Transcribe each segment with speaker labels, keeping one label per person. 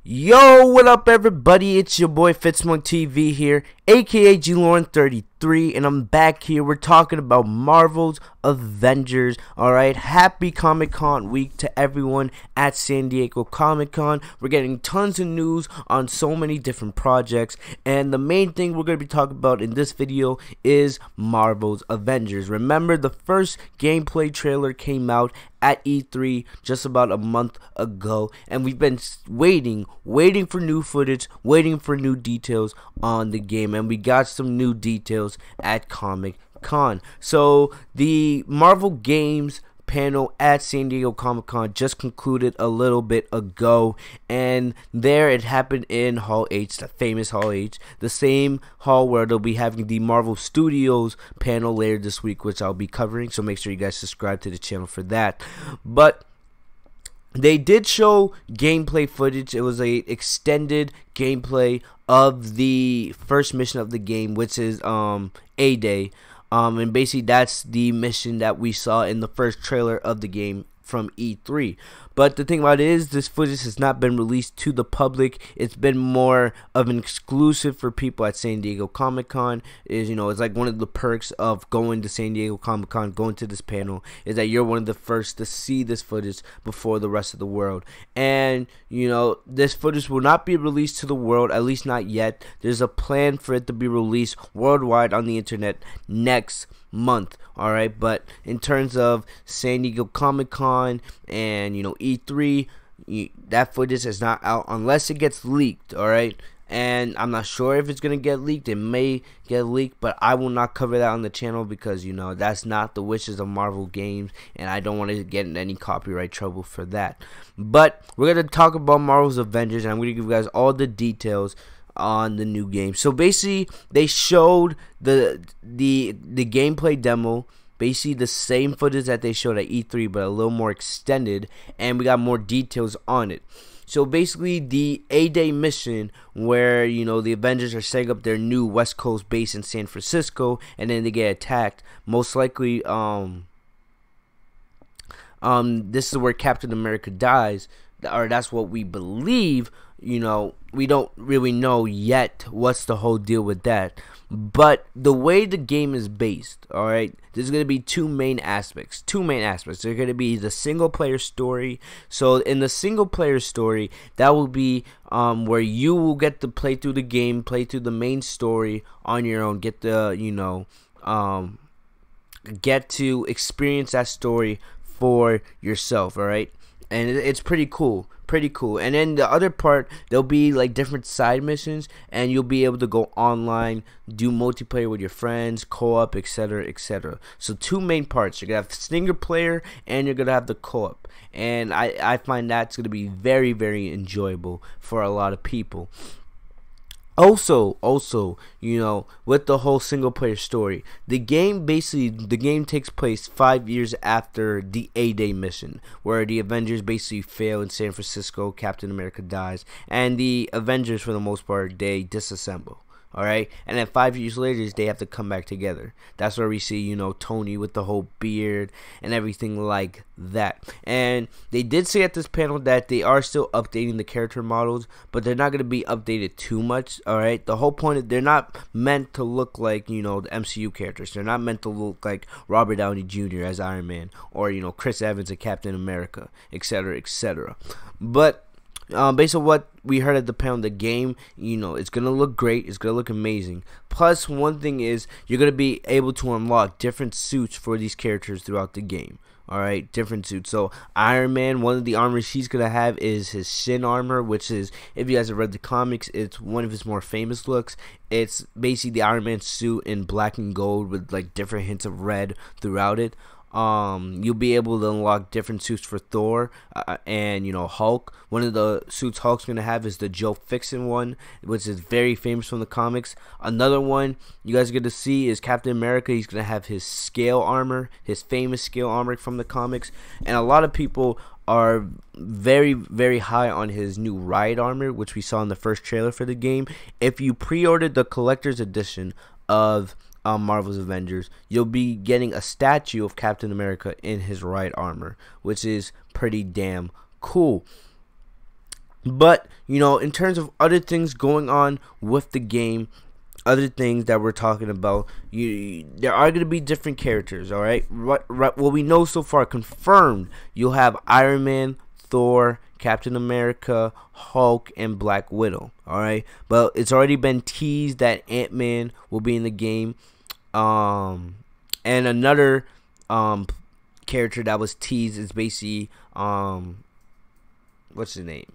Speaker 1: Yo, what up everybody? It's your boy Fitzmonk TV here, aka GLauren33, and I'm back here. We're talking about Marvel's Avengers. Alright, happy Comic-Con week to everyone at San Diego Comic-Con. We're getting tons of news on so many different projects, and the main thing we're going to be talking about in this video is Marvel's Avengers. Remember, the first gameplay trailer came out at E3 just about a month ago, and we've been waiting for new footage, waiting for new details on the game, and we got some new details at Comic-Con. So the Marvel Games panel at San Diego Comic-Con just concluded a little bit ago, and there it happened in Hall H, the famous Hall H, the same hall where they'll be having the Marvel Studios panel later this week, which I'll be covering, so make sure you guys subscribe to the channel for that. But they did show gameplay footage. It was a extended gameplay of the first mission of the game, which is A-Day. And basically that's the mission that we saw in the first trailer of the game from E3. But the thing about it is, this footage has not been released to the public. It's been more of an exclusive for people at San Diego Comic-Con. It's like one of the perks of going to San Diego Comic-Con, going to this panel, is that you're one of the first to see this footage before the rest of the world. And this footage will not be released to the world, at least not yet. There's a plan for it to be released worldwide on the internet next month. Alright, but in terms of San Diego Comic-Con and E3, that footage is not out unless it gets leaked. Alright, and I'm not sure if it's gonna get leaked. It may get leaked, but I will not cover that on the channel because that's not the wishes of Marvel Games, and I don't want to get in any copyright trouble for that. But we're gonna talk about Marvel's Avengers, and I'm gonna give you guys all the details on the new game. So basically they showed the gameplay demo, basically the same footage that they showed at E3 but a little more extended, and we got more details on it. So basically the A-Day mission where the Avengers are setting up their new West Coast base in San Francisco, and then they get attacked. Most likely this is where Captain America dies, or that's what we believe. We don't really know yet what's the whole deal with that. But the way the game is based, alright, there's going to be two main aspects. There's going to be the single player story. So in the single player story, that will be where you will get to play through the game, play through the main story on your own, get the get to experience that story for yourself, alright? And it's pretty cool. And then the other part, there'll be like different side missions, and you'll be able to go online, do multiplayer with your friends, co-op, etc. So two main parts. You're gonna have the single player and you're gonna have the co-op, and I find that's gonna be very, very enjoyable for a lot of people. Also, with the whole single player story, the game takes place 5 years after the A-Day mission, where the Avengers basically fail in San Francisco, Captain America dies, and the Avengers, for the most part, they disassemble. Alright, and then 5 years later, they have to come back together. That's where we see, Tony with the whole beard and everything like that. And they did say at this panel that they are still updating the character models, but they're not going to be updated too much. Alright, the whole point is they're not meant to look like, the MCU characters. They're not meant to look like Robert Downey Jr. as Iron Man, or, Chris Evans as Captain America, etc. But based on what we heard at the panel, the game, it's gonna look great. It's gonna look amazing. Plus, one thing is you're gonna be able to unlock different suits for these characters throughout the game. Alright, different suits. So Iron Man, one of the armors he's gonna have is his Shin armor, which is, if you guys have read the comics, it's one of his more famous looks. It's basically the Iron Man suit in black and gold with like different hints of red throughout it. You'll be able to unlock different suits for Thor and Hulk. One of the suits Hulk's gonna have is the Joe Fixin one, which is very famous from the comics. Another one you guys are gonna see is Captain America. He's gonna have his scale armor, his famous scale armor from the comics, and a lot of people are very, very high on his new ride armor, which we saw in the first trailer for the game. If you pre-ordered the collector's edition of Marvel's Avengers, you'll be getting a statue of Captain America in his right armor, which is pretty damn cool. But you know, in terms of other things going on with the game, other things that we're talking about, there are going to be different characters. All right, what we know so far confirmed, you'll have Iron Man, Thor, Captain America, Hulk, and Black Widow. All right, but it's already been teased that Ant-Man will be in the game, and another character that was teased is basically what's his name,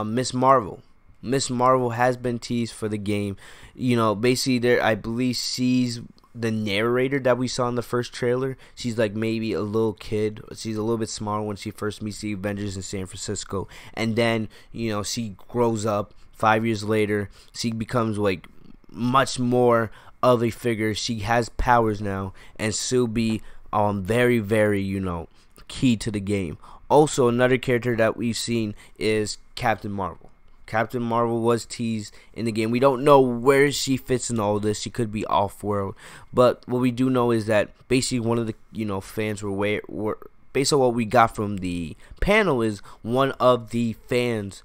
Speaker 1: Miss Marvel. Miss Marvel has been teased for the game. You know, basically there, I believe she's the narrator that we saw in the first trailer. She's like maybe a little kid. She's a little bit smaller when she first meets the Avengers in San Francisco. And then, you know, she grows up 5 years later. She becomes like much more of a figure. She has powers now, and she'll be very, very, you know, key to the game. Also, another character that we've seen is Captain Marvel. Captain Marvel was teased in the game. We don't know where she fits in all this. She could be off-world, but what we do know is that basically one of the, you know, fans were based on what we got from the panel, is one of the fans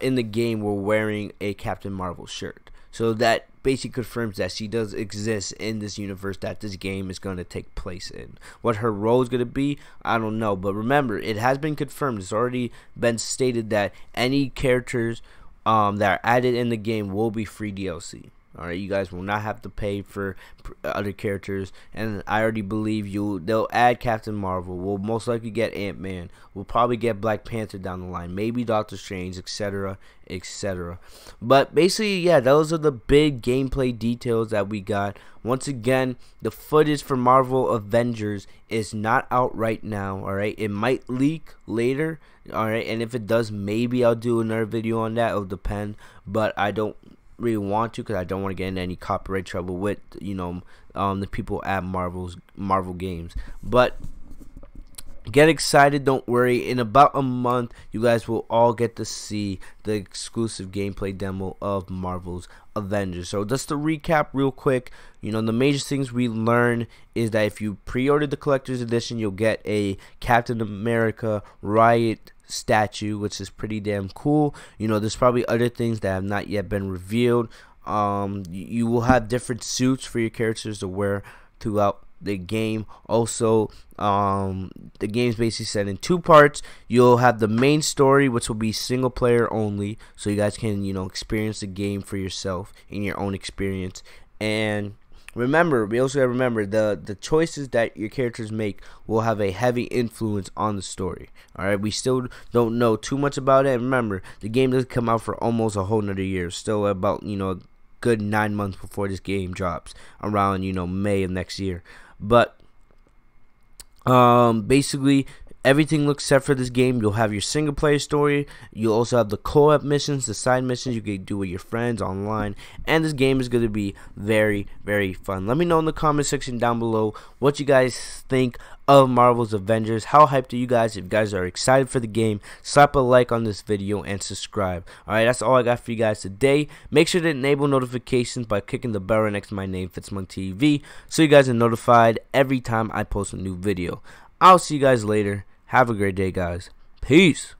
Speaker 1: in the game were wearing a Captain Marvel shirt. So that basically confirms that she does exist in this universe that this game is going to take place in. What her role is going to be, I don't know. But remember, it has been confirmed. It's already been stated that any characters that are added in the game will be free DLC. Alright, you guys will not have to pay for other characters, and I already believe they'll add Captain Marvel. We'll most likely get Ant-Man. We'll probably get Black Panther down the line, maybe Doctor Strange, etc., etc. But basically, yeah, those are the big gameplay details that we got. Once again, the footage for Marvel Avengers is not out right now. Alright, it might leak later. Alright, and if it does, maybe I'll do another video on that. It'll depend, but I don't really want to, because I don't want to get into any copyright trouble with, you know, the people at Marvel Games. But get excited, don't worry. In about a month, you guys will all get to see the exclusive gameplay demo of Marvel's Avengers. So just to recap real quick, you know, the major things we learned is that if you pre-order the collector's edition, you'll get a Captain America Riot statue, which is pretty damn cool. You know, there's probably other things that have not yet been revealed. You will have different suits for your characters to wear throughout the game. Also, the game's basically set in two parts. You'll have the main story, which will be single player only, so you guys can, you know, experience the game for yourself in your own experience. And remember, we also gotta remember the choices that your characters make will have a heavy influence on the story. Alright, we still don't know too much about it. And remember, the game doesn't come out for almost a whole nother year. Still about, you know, a good 9 months before this game drops, around, you know, May of next year. But basically, everything looks set for this game. You'll have your single player story. You'll also have the co-op missions, the side missions you can do with your friends online. And this game is going to be very, very fun. Let me know in the comment section down below what you guys think of Marvel's Avengers. How hyped are you guys? If you guys are excited for the game, slap a like on this video and subscribe. Alright, that's all I got for you guys today. Make sure to enable notifications by clicking the bell right next to my name, Fitzmonk TV, so you guys are notified every time I post a new video. I'll see you guys later. Have a great day, guys. Peace.